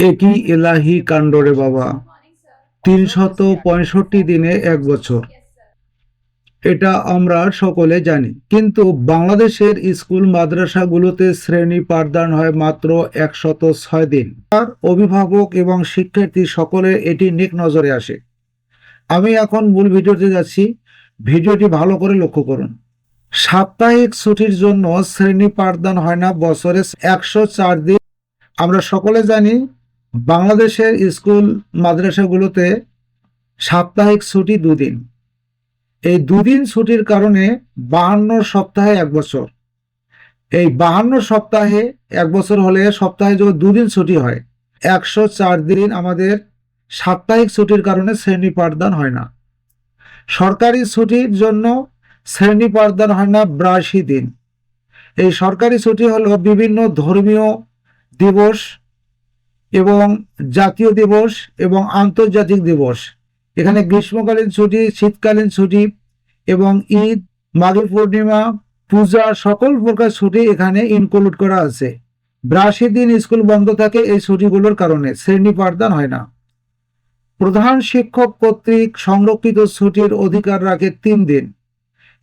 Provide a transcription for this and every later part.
একই এলাহি কাণ্ড রে বাবা, ৩৬৫ দিনে ১ বছর, এটা আমরা সকলে জানি। কিন্তু বাংলাদেশের স্কুল মাদ্রাসাগুলোতে শ্রেণী পাঠদান হয় মাত্র ১০৬ দিন। আর অভিভাবক এবং শিক্ষার্থী সকলে এটি নেক নজরে আসে। আমি এখন মূল ভিডিওতে যাচ্ছি, ভিডিওটি ভালো করে লক্ষ্য করুন। সাপ্তাহিক ছুটির জন্য শ্রেণী পাঠদান হয় না বছরে ১০৪ দিন। আমরা সকলে জানি বাংলাদেশের স্কুল মাদ্রাসাগুলোতে সাপ্তাহিক ছুটি ২ দিন। এই ২ দিন ছুটির কারণে ৫২ সপ্তাহে ১ বছর। এই ৫২ সপ্তাহে ১ বছর হলে সপ্তাহে যদি ২ দিন ছুটি হয়, ১০৪ দিন আমাদের সাপ্তাহিক ছুটির কারণে শ্রেণী পাঠদান হয় না। সরকারি ছুটির জন্য শ্রেণী পাঠদান হয় না ৮২ দিন। এই সরকারি ছুটি হলো বিভিন্ন ধর্মীয় দিবস এবং জাতীয় দিবস এবং আন্তর্জাতিক দিবস। এখানে গ্রীষ্মকালীন ছুটি, শীতকালীন ছুটি এবং ঈদ, মাঘী পূর্ণিমা, পূজা সকল প্রকার ছুটি এখানে ইনক্লুড করা আছে। ৮২ দিন স্কুল বন্ধ থাকে এই ছুটিগুলোর কারণে, শ্রেণী পাঠদান হয় না। প্রধান শিক্ষক কর্তৃক সংরক্ষিত ছুটির অধিকার রাখে ৩ দিন,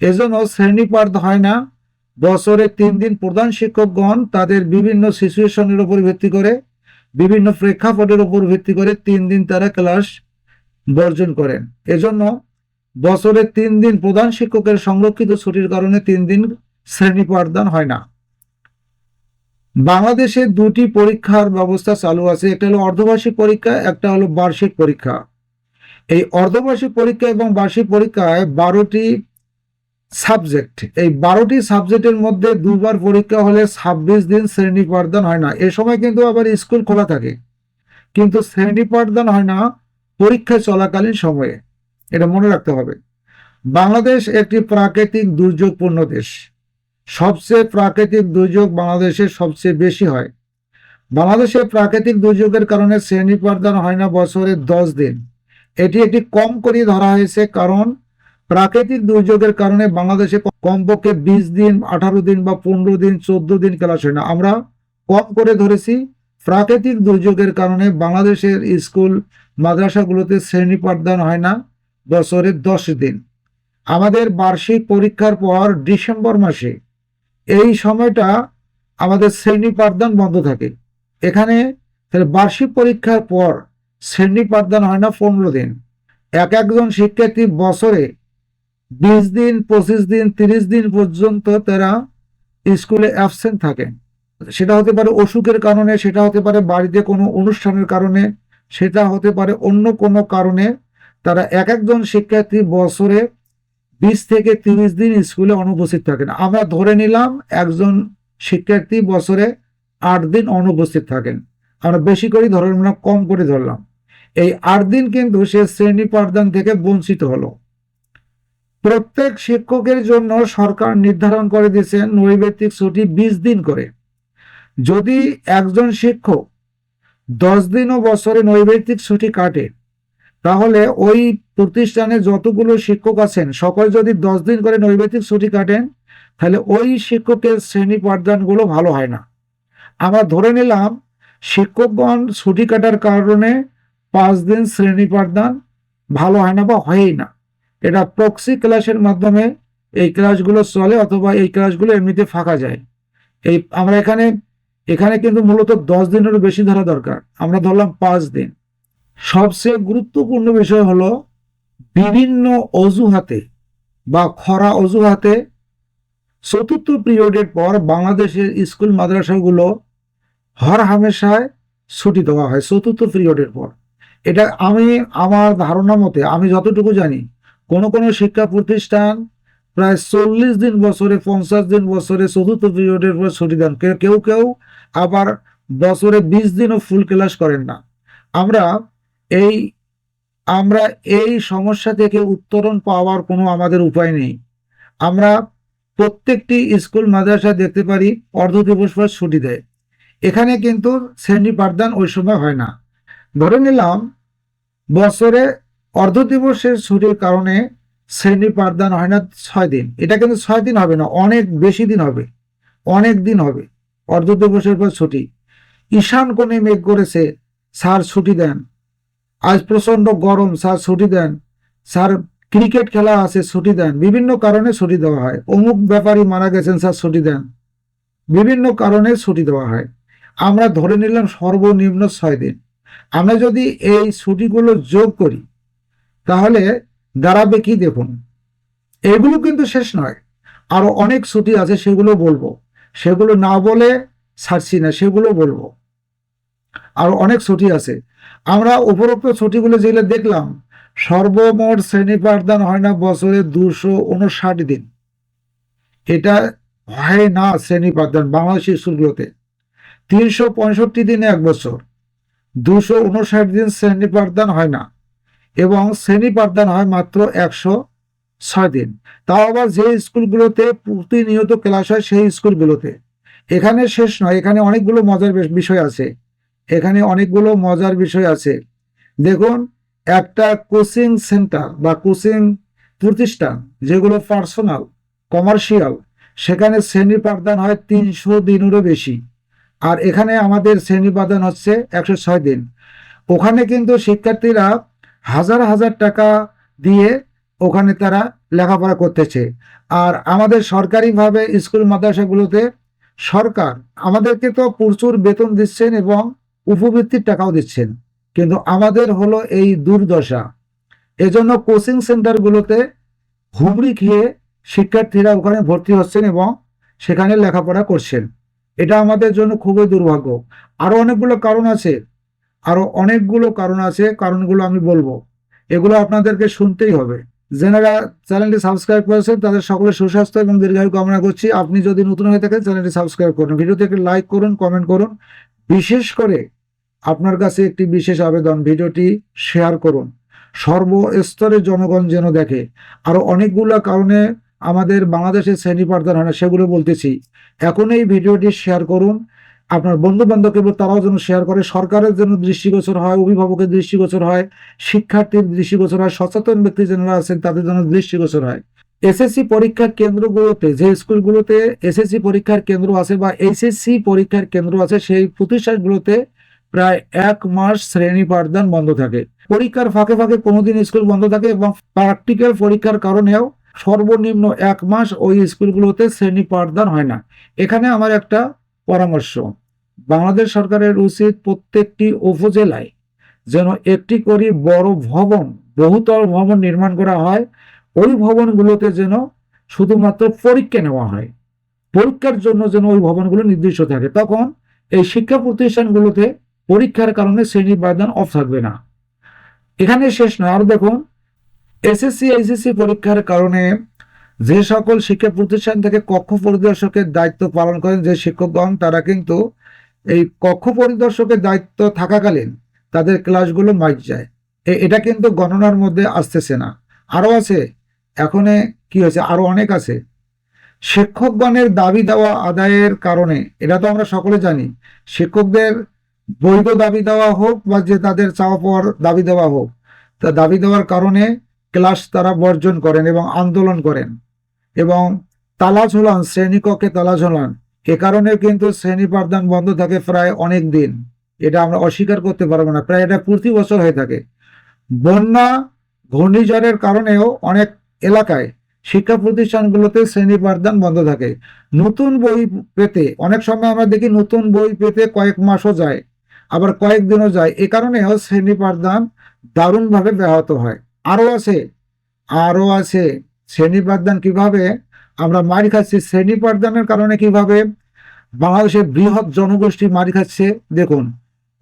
এজন্য শ্রেণী পাঠ হয় না। বছরে ৩ দিন প্রধান শিক্ষকগণ তাদের বিভিন্ন সিচুয়েশনের উপর ভিত্তি করে, বিভিন্ন প্রেক্ষাপটের উপর ভিত্তি করে ৩ দিন তারা ক্লাস বর্জন করেন। এজন্য বছরে ৩ দিন প্রধান শিক্ষকের সংরক্ষিত ছুটির কারণে ৩ দিন শ্রেণী পাঠদান হয় না। বাংলাদেশে ২টি পরীক্ষার ব্যবস্থা চালু আছে, একটা হলো অর্ধবার্ষিক পরীক্ষা, একটা হলো বার্ষিক পরীক্ষা। এই অর্ধবার্ষিক পরীক্ষা এবং বার্ষিক পরীক্ষায় ১২টি সাবজেক্ট, এই ১২টি সাবজেক্টের মধ্যে ২বার পরীক্ষা হলে ২৬ দিন শ্রেণী পাঠদান হয় না। এ সময় কিন্তু আবার স্কুল খোলা থাকে, কিন্তু শ্রেণী পাঠদান হয় না পরীক্ষা চলাকালীন সময়ে। এটা মনে রাখতে হবে। বাংলাদেশ একটি প্রাকৃতিক দুর্যোগপূর্ণ দেশ। সবচেয়ে প্রাকৃতিক দুর্যোগ বাংলাদেশে সবচেয়ে বেশি হয়। বাংলাদেশে প্রাকৃতিক দুর্যোগের কারণে শ্রেণী পাঠদান হয় না বছরে ১০ দিন। এটি একটি কম করে ধরা হয়েছে, কারণ প্রাকৃতিক দুর্যোগের কারণে বাংলাদেশে কমপক্ষে ২০ দিন, ১৮ দিন বা ১৫ দিন, ১৪ দিন ক্লাস হয় না। আমরা কম করে ধরেছি। প্রাকৃতিক দুর্যোগের কারণে বাংলাদেশের স্কুল মাদ্রাসাগুলোতে শ্রেণী পাঠদান হয় না বছরে ১০ দিন। আমাদের বার্ষিক পরীক্ষার পর ডিসেম্বর মাসে এই সময়টা আমাদের শ্রেণী পাঠদান বন্ধ থাকে। এখানে বার্ষিক পরীক্ষার পর শ্রেণী পাঠদান হয় না ১৫ দিন। একজন শিক্ষার্থী বছরে ২০ দিন, ২৫ দিন, ৩০ দিন পর্যন্ত তারা স্কুলে অ্যাবসেন্ট থাকে। সেটা হতে পারে অসুখের কারণে, সেটা হতে পারে বাড়িতে কোনো অনুষ্ঠানের কারণে, সেটা হতে পারে অন্য কোনো কারণে। তারা একজন শিক্ষার্থী বছরে ২০ থেকে ৩০ দিন স্কুলে অনুপস্থিত থাকেন। আমরা ধরে নিলাম একজন শিক্ষার্থী বছরে ৮ দিন অনুপস্থিত থাকেন। আমরা বেশি করে ধরলাম না, কম করে ধরলাম। এই ৮ দিন কিন্তু সে শ্রেণী পাঠদান থেকে বঞ্চিত হলো। প্রত্যেক শিক্ষকের জন্য সরকার নির্ধারণ করে দিয়েছে নৈর্ব্যক্তিক ছুটি ২০ দিন করে। যদি একজন শিক্ষক ১০ দিনও বছরে নৈর্ব্যক্তিক ছুটি কাটে, তাহলে ওই প্রতিষ্ঠানে যতগুলো শিক্ষক আছেন সকলে যদি ১০ দিন করে নৈর্ব্যক্তিক ছুটি কাটেন, তাহলে ওই শিক্ষকের শ্রেণী পাঠদানগুলো ভালো হয় না। আমরা ধরে নিলাম শিক্ষকগণ ছুটি কাটার কারণে ৫ দিন শ্রেণী পাঠদান ভালো হয় না বা হয়ই না। এটা প্রক্সি ক্লাসের মাধ্যমে এই ক্লাসগুলো চলে, অথবা এই ক্লাসগুলো এমনিতে ফাঁকা যায়। আমরা এখানে কিন্তু মূলত ১০ দিনেরও বেশি ধরা দরকার, আমরা ধরলাম ৫ দিন। সবচেয়ে গুরুত্বপূর্ণ বিষয় হলো বিভিন্ন অজুহাতে বা খরা অজুহাতে চতুর্থ পিরিয়ডের পর বাংলাদেশের স্কুল মাদ্রাসাগুলো হর হামেশায় ছুটি দেওয়া হয় চতুর্থ পিরিয়ডের পর। এটা আমার ধারণা মতে, আমি যতটুকু জানি, কোনো কোনো শিক্ষা প্রতিষ্ঠান প্রায় ৪০ দিন বছরে, ৫০ দিন বছরে চতুর্থ পিরিয়ডের পর ছুটি দেন। কেউ কেউ আবার বছরে ২০ দিনও ফুল ক্লাস করেন না। আমরা এই সমস্যা থেকে উত্তরণ পাওয়ার কোনো আমাদের উপায় নেই। আমরা প্রত্যেকটি স্কুল মাদ্রাসা দেখতে পারি অর্ধ দিবস পর ছুটি দেয়। এখানে কিন্তু শ্রেণী পাঠদান ওই সময় হয় না। ধরে নিলাম বছরে অর্ধ দিবসের ছুটির কারণে শ্রেণী পাঠদান হয় না ৬ দিন। এটা কিন্তু ৬ দিন হবে না, অনেক বেশি দিন হবে, অনেক দিন হবে। অর্ধ দিবসের পর ছুটি। ঈশান কোণে মেঘ করেছে, স্যার ছুটি দেন, আজ প্রচন্ড গরম স্যার ছুটি দেন, স্যার ক্রিকেট খেলা আছে ছুটি দেন, বিভিন্ন কারণে ছুটি দেওয়া হয়। অমুক ব্যাপারী মারা গেছেন স্যার ছুটি দেন, বিভিন্ন কারণে ছুটি দেওয়া হয়। আমরা ধরে নিলাম সর্বনিম্ন 6 দিন। আমরা যদি এই ছুটিগুলো যোগ করি তাহলে দাঁড়াবে কি দেখুন। এগুলো কিন্তু শেষ নয়, আরো অনেক ছুটি আছে, সেগুলো বলবো। সেগুলো না বলে ছাড়ছি না, সেগুলো বলবো। আরো অনেক ছুটি আছে। আমরা উপরোক্ত ছুটিগুলো যেগুলো দেখলাম, সর্বমোট শ্রেণী পাঠদান হয় না বছরে 259 দিন। এটা হয় না শ্রেণী পাঠদান বাংলাদেশি স্কুলগুলোতে। 365 দিনে এক বছর, 259 দিন শ্রেণী পাঠদান হয় না, এবং শ্রেণী পাঠদান হয় মাত্র 106 দিন। তাও আবার যে স্কুলগুলোতে প্রতিনিয়ত ক্লাস হয় সেই স্কুলগুলোতে। এখানে শেষ নয়, এখানে অনেকগুলো মজার বিষয় আছে। এখানে অনেকগুলো মজার বিষয় আছে। দেখুন, একটা কোচিং সেন্টার বা কোচিং প্রতিষ্ঠান যেগুলো পার্সোনাল কমার্শিয়াল, সেখানে শ্রেণী পাঠদান হয় 300 দিনেরও বেশি। আর এখানে আমাদের শ্রেণী পাঠদান হচ্ছে 106 দিন। ওখানে কিন্তু শিক্ষার্থীরা হাজার হাজার টাকা দিয়ে ওখানে তারা লেখাপড়া করতেছে। আর আমাদের সরকারিভাবে স্কুল মাদ্রাসাগুলোতে সরকার আমাদেরকে তো প্রচুর বেতন দিচ্ছেন এবং উপবৃত্তির টাকাও দিচ্ছেন, কিন্তু আমাদের হলো এই দুর্দশা। এজন্য কোচিং সেন্টারগুলোতে হুমড়ি খেয়ে শিক্ষার্থীরা ওখানে ভর্তি হচ্ছেন এবং সেখানে লেখাপড়া করছেন। এটা আমাদের জন্য খুবই দুর্ভাগ্য। আরো অনেকগুলো কারণ আছে, কারণগুলো আমি বলবো। এগুলো আপনাদেরকে শুনতেই হবে। যারা চ্যানেলটি সাবস্ক্রাইব করেছেন তাদের সকলের সুস্বাস্থ্য এবং দীর্ঘায়ু কামনা করছি। আপনি যদি নতুন হয়ে থাকেন চ্যানেলটি সাবস্ক্রাইব করুন, ভিডিওতে একটি লাইক করুন, কমেন্ট করুন। বিশেষ করে আপনার কাছে একটি বিশেষ আবেদন, ভিডিওটি শেয়ার করুন, সর্বস্তরের জনগণ যেন দেখে। আরো অনেকগুলো কারণে আমাদের বাংলাদেশে শ্রেণী পাঠদান হয় না, সেগুলো বলতেছি। এখন এই ভিডিওটি শেয়ার করুন, আপনার বন্ধু বান্ধবকে তারাও যেন শেয়ার করে, সরকারের জন্য দৃষ্টিগোচর হয়, অভিভাবকের দৃষ্টিগোচর হয়, শিক্ষার্থীর দৃষ্টিগোচর হয়, সচেতন ব্যক্তি যারা আছেন তাদের জন্য দৃষ্টিগোচর হয়। এসএসসি পরীক্ষার কেন্দ্রগুলোতে, যে স্কুলগুলোতে এসএসসি পরীক্ষার কেন্দ্র আছে বা এইচএসসি পরীক্ষার কেন্দ্র আছে, সেই প্রতিষ্ঠানগুলোতে প্রায় 1 মাস শ্রেণী পাঠদান বন্ধ থাকে। পরীক্ষার ফাঁকে ফাঁকে কোনোদিন স্কুল বন্ধ থাকে এবং প্র্যাকটিক্যাল পরীক্ষার কারণেও সর্বনিম্ন 1 মাস ওই স্কুলগুলোতে শ্রেণী পাঠদান হয় না। এখানে আমার একটা পরামর্শ, বাংলাদেশ সরকারের উচিত প্রত্যেকটি উপজেলায় যেন একটি করে বড় ভবন, বহুতল ভবন নির্মাণ করা হয়। ওই ভবনগুলোতে যেন শুধুমাত্র পরীক্ষা নেওয়া হয়, পরীক্ষার জন্য যেন ওই ভবনগুলো নির্দিষ্ট থাকে। তখন এই শিক্ষা প্রতিষ্ঠানগুলোতে পরীক্ষার কারণে শ্রেণী পাঠদান অফ থাকবে না। এখানে শেষ নয়, আরো দেখুন, এসএসসি এইচএসসি পরীক্ষার কারণে যে সকল শিক্ষা প্রতিষ্ঠান থেকে কক্ষ পরিদর্শকের দায়িত্ব পালন করেন যে শিক্ষকগণ, তারা কিন্তু এই কক্ষ পরিদর্শকের দায়িত্ব থাকাকালীন তাদের ক্লাসগুলো মাইক যায়। এটা কিন্তু গণনার মধ্যে আসতেছে না। আরো আছে, এখন কি হয়েছে, আরো অনেক আছে। শিক্ষকগণের দাবি দেওয়া আদায়ের কারণে, এটা তো আমরা সকলে জানি, শিক্ষকদের বৈধ দাবি দেওয়া হোক বা যে তাদের চাওয়া পাওয়ার দাবি দেওয়া হোক, তা দাবি দেওয়ার কারণে ক্লাস তারা বর্জন করেন এবং আন্দোলন করেন এবং তালা ঝোলান, শ্রেণীকক্ষে তালা ঝোলান। এ কারণে কিন্তু শ্রেণী পাঠদান বন্ধ থাকে প্রায় অনেক দিন। এটা আমরা অস্বীকার করতে পারবো না, প্রায় এটা প্রতি বছর হয়ে থাকে। বন্যা, ঘূর্ণিঝড়ের কারণেও অনেক এলাকায় শিক্ষা প্রতিষ্ঠানগুলোতে শ্রেণী পাঠদান বন্ধ থাকে। নতুন বই পেতে অনেক সময় আমরা দেখি নতুন বই পেতে কয়েক মাসও যায়, আবার কয়েকদিনও যায়। এ কারণেও শ্রেণী পাঠদান দারুণভাবে ব্যাহত হয়। আরো আছে শ্রেণী পাঠদান কিভাবে আমরা মারি খাচ্ছি, শ্রেণী পাঠদানের কারণে কিভাবে বাংলাদেশের বৃহৎ জনগোষ্ঠী মারি খাচ্ছে। দেখুন,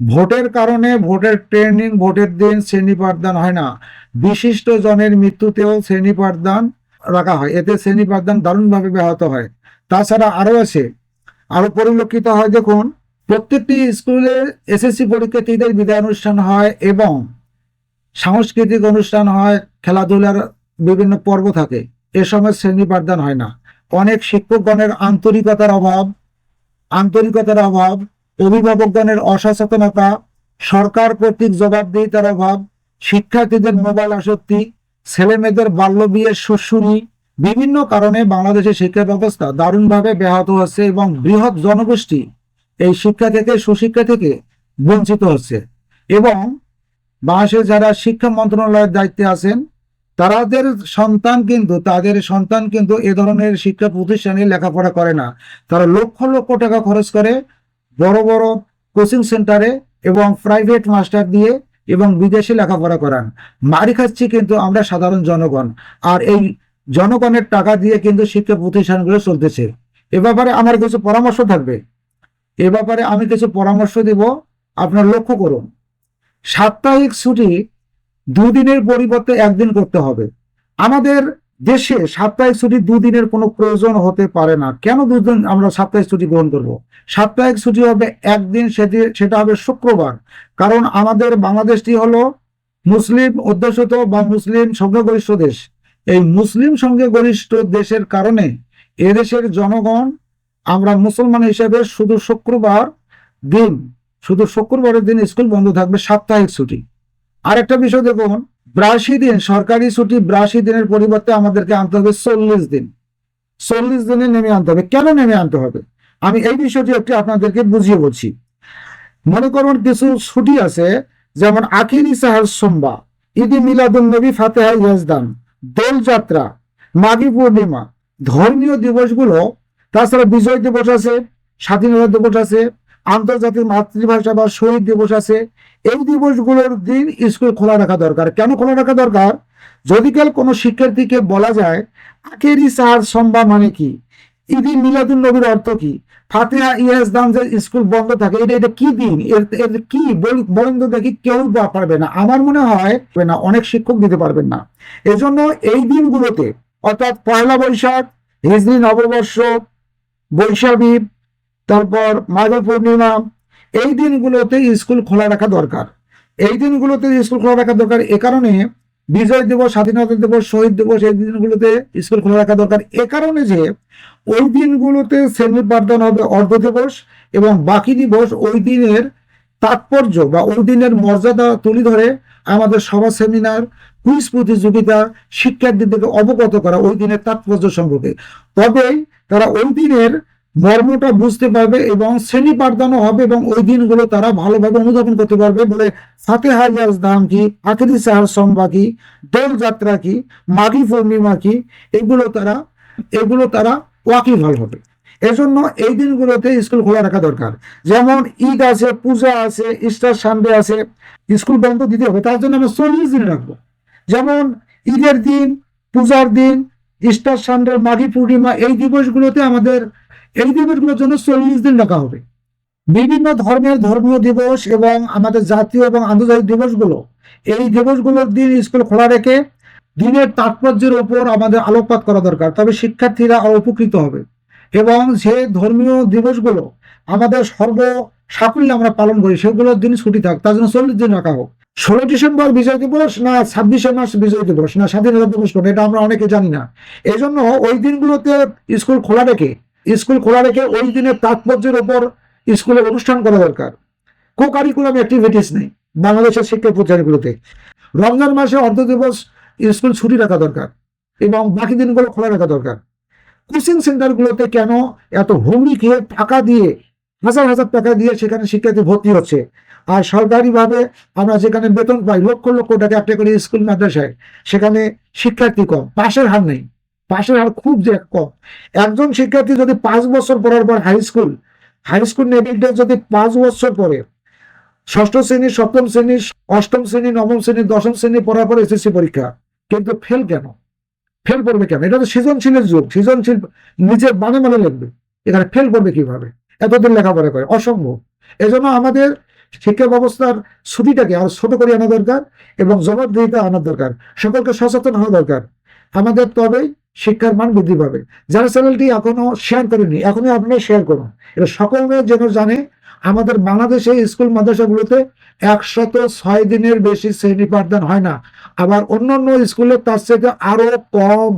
ভোটের কারণে, ভোটের ট্রেনিং, ভোটের দিন শ্রেণী পাঠদান হয় না। বিশিষ্ট জনের মৃত্যুতেও শ্রেণী পাঠদান রাখা হয়, এতে শ্রেণী পাঠদান দারুণভাবে ব্যাহত হয়। তাছাড়া আরো আছে, আরো পরিলক্ষিত হয়। দেখুন, প্রত্যেকটি স্কুলে এসএসসি পরীক্ষার্থীদের বিদায় অনুষ্ঠান হয় এবং সাংস্কৃতিক অনুষ্ঠান হয়, খেলাধুলার বিভিন্ন পর্ব থাকে। এ সময় শ্রেণী পাঠদান হয় না। অনেক শিক্ষকগণের আন্তরিকতার অভাব, অভিভাবকগণের অসচেতনতা, সরকার কর্তৃক জবাবদিহিতার অভাব, শিক্ষার্থীদের মোবাইল আসক্তি, ছেলে মেয়েদের বাল্য বিয়ের সুরসুরি, বিভিন্ন কারণে বাংলাদেশের শিক্ষা ব্যবস্থা দারুণভাবে ব্যাহত হচ্ছে এবং বৃহৎ জনগোষ্ঠী এই শিক্ষা থেকে, সুশিক্ষা থেকে বঞ্চিত হচ্ছে। এবং বাংলাদেশের যারা শিক্ষা মন্ত্রণালয়ের দায়িত্বে আছেন তাদের সন্তান কিন্তু এ ধরনের শিক্ষা প্রতিষ্ঠানে লেখাপড়া করে না। তারা লক্ষ লক্ষ টাকা খরচ করে বড় বড় কোচিং সেন্টারে এবং প্রাইভেট মাস্টার দিয়ে এবং বিদেশে লেখাপড়া করান। মারি খাচ্ছি কিন্তু আমরা সাধারণ জনগণ, আর এই জনগণের টাকা দিয়ে কিন্তু শিক্ষা প্রতিষ্ঠানগুলো চলতেছে। এ ব্যাপারে আমার কিছু পরামর্শ থাকবে, এ ব্যাপারে আমি কিছু পরামর্শ দিব, আপনার লক্ষ্য করুন। সাপ্তাহিক ছুটি 2 দিনের পরিবর্তে 1 দিন করতে হবে। আমাদের দেশে সাপ্তাহিক ছুটি 2 দিনের কোনো প্রয়োজন হতে পারে না। কেন 2 দিন আমরা সাপ্তাহিক ছুটি গ্রহণ করব? সাপ্তাহিক ছুটি হবে 1 দিন, সেটা হবে শুক্রবার। কারণ আমাদের বাংলাদেশটি হলো মুসলিম অধ্যুষিত বা মুসলিম সংখ্যাগরিষ্ঠ দেশ। এই মুসলিম সংখ্যাগরিষ্ঠ দেশের কারণে এদেশের জনগণ, আমরা মুসলমান হিসেবে শুধু শুক্রবারের দিন স্কুল বন্ধ থাকবে, সাপ্তাহিক ছুটি। আর একটা বিষয় দেখুন, 82 দিন সরকারি ছুটি 82 দিনের পরিবর্তে আমাদেরকে আনতে হবে 40 দিন। 40 দিনে নেমে আনতে হবে। কেন নেমে আনতে হবে আমি এই বিষয়টি একটু আপনাদেরকে বুঝিয়ে বলছি। মনে করুন কিছু ছুটি আছে, যেমন আখিরি সাহার সোমবার, ঈদে মিলাদুন নবী, ফাতেহা ইয়াজদান, দোল যাত্রা, মাঘী পূর্ণিমা, ধর্মীয় দিবসগুলো, তাছাড়া বিজয় দিবস আছে, স্বাধীনতা দিবস আছে, আন্তর্জাতিক মাতৃভাষা বা শহীদ দিবস আছে। এই দিবসগুলোর দিন স্কুল খোলা রাখা দরকার। কেন খোলা রাখা দরকার? যদি কাল কোনো শিক্ষার্থীকে বলা যায় আখেরি সাহার সোমবার মানে কি, ঈদে মিলাদুন নবীর অর্থ কি, ফাতিহা ইয়াজদান যে স্কুল বন্ধ থাকে, এটা কি দিন, এর কি বলেন তো দেখি। কেউ পারবে না, আমার মনে হয় না, অনেক শিক্ষক দিতে পারবেন না। এজন্য এই দিনগুলোতে, অর্থাৎ পয়লা বৈশাখ, হিজরি নববর্ষ, বৈশাখী, তারপর মাঘী পূর্ণিমা, এই দিনগুলোতে স্কুল খোলা রাখা দরকার। এই দিনগুলোতে স্কুল খোলা রাখা দরকার এ কারণে, বিজয় দিবস, স্বাধীনতা দিবস, শহীদ দিবস, এই দিনগুলোতে স্কুল খোলা রাখা দরকার এ কারণে যে ওই দিনগুলোতে শ্রেণী পাঠদান হবে অর্ধ দিবস, এবং বাকি দিবস ওই দিনের তাৎপর্য বা ওই দিনের মর্যাদা তুলে ধরে আমাদের সভা, সেমিনার, কুইজ প্রতিযোগিতা, শিক্ষার্থীদেরকে অবগত করা ওই দিনের তাৎপর্য সম্পর্কে। তবেই তারা ওই দিনের মর্মটা বুঝতে পারবে এবং শ্রেণী পাঠদানও হবে, এবং ওই দিনগুলো তারা ভালোভাবে অনুধাবন করতে পারবে। বলে ফাতেহা ইয়াজদান কি, আখিরি সাহার সোমবার কি, দোল যাত্রা কি, মাঘী পূর্ণিমা কি, এগুলো তারা ওয়াকিবহাল হবে। এজন্য এই দিনগুলোতে স্কুল খোলা রাখা দরকার। যেমন ঈদ আছে, পূজা আছে, ইস্টার সানডে আছে, স্কুল বন্ধ দিতে হবে। তার জন্য আমরা 40 দিন রাখবো। যেমন ঈদের দিন, পূজার দিন, ইস্টার সানডে, মাঘী পূর্ণিমা, এই দিবসগুলোর জন্য 40 দিন রাখা হবে। বিভিন্ন ধর্মের ধর্মীয় দিবস এবং আমাদের জাতীয় এবং আন্তর্জাতিক দিবসগুলো, এই দিবসগুলোর দিন স্কুল খোলা রেখে দিনের তাৎপর্যের উপর আমাদের আলোকপাত করা দরকার। তবে শিক্ষার্থীরা উপকৃত হবে। এবং যে ধর্মীয় দিবসগুলো আমাদের সাফল্যে আমরা পালন করি, সেগুলোর দিন ছুটি থাক, তার জন্য 40 দিন রাখা হোক। 16 ডিসেম্বর বিজয় দিবস না 26শে মার্চ বিজয় দিবস না স্বাধীনতা দিবস কোন, এটা আমরা অনেকে জানি না। এই জন্য ওই দিনগুলোতে স্কুল খোলা রেখে ওই দিনের তাৎপর্যের উপর স্কুলে অনুষ্ঠান করা দরকার। কো কারিকুলাম অ্যাক্টিভিটিস নেই বাংলাদেশের শিক্ষা প্রতিষ্ঠানগুলোতে। রমজান মাসে অর্ধ দিবস স্কুল ছুটি রাখা দরকার এবং বাকি দিনগুলো খোলা রাখা দরকার। কোচিং সেন্টারগুলোতে কেন এত হুমড়ি খেয়ে টাকা দিয়ে, হাজার হাজার টাকা দিয়ে সেখানে শিক্ষার্থী ভর্তি হচ্ছে, আর সরকারিভাবে আমরা যেখানে বেতন পাই লক্ষ লক্ষ টাকা একটা করে স্কুল মাদ্রাসায়, সেখানে শিক্ষার্থী কম, পাশের হার নেই, পাশের হার খুব যে কম। একজন শিক্ষার্থী যদি 5 বছর পড়ার পর হাই স্কুল লেভেলটা যদি 5 বছর পরে, 6ষ্ঠ শ্রেণী, 7ম শ্রেণী, 8ম শ্রেণী, 9ম শ্রেণী, 10ম শ্রেণী পড়ার পর এসএসসি পরীক্ষা, কিন্তু ফেল করবে কেন? এটা তো সৃজনশীলের যুগ, সৃজনশীল নিজের মানে লিখবে, এখানে ফেল করবে কিভাবে? এতদিন লেখাপড়া করে, অসম্ভব। এজন্য আমাদের শিক্ষা ব্যবস্থার ছুটিটাকে আরো ছোট করে আনা দরকার এবং জবাবদিহিতা আনা দরকার। সকলকে সচেতন হওয়া দরকার আমাদের, তবেই শিক্ষার মান বৃদ্ধি পাবে। যারা চ্যানেলটি এখনো শেয়ার করেনি, এখনই আপনারা শেয়ার করুন। এটা সকলে যেন জানে আমাদের বাংলাদেশে স্কুল মাদ্রাসাগুলোতে 106 দিনের বেশি শ্রেণী পাঠদান হয় না। আবার অন্যান্য স্কুলে তার থেকে আরো কম।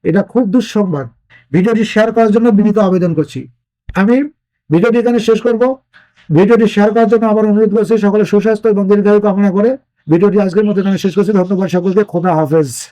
এটা খুব দুঃসংবাদ। ভিডিওটি শেয়ার করার জন্য বিনীত আবেদন করছি। আমি ভিডিওটি এখানে শেষ করব। ভিডিওটি শেয়ার করার জন্য আবার অনুরোধ করছি। সকলে সুস্বাস্থ্য এবং দীর্ঘায়ু কামনা করে ভিডিওটি আজকের মতো এখানে শেষ করছি। ধন্যবাদ সকলকে। খোদা হাফেজ।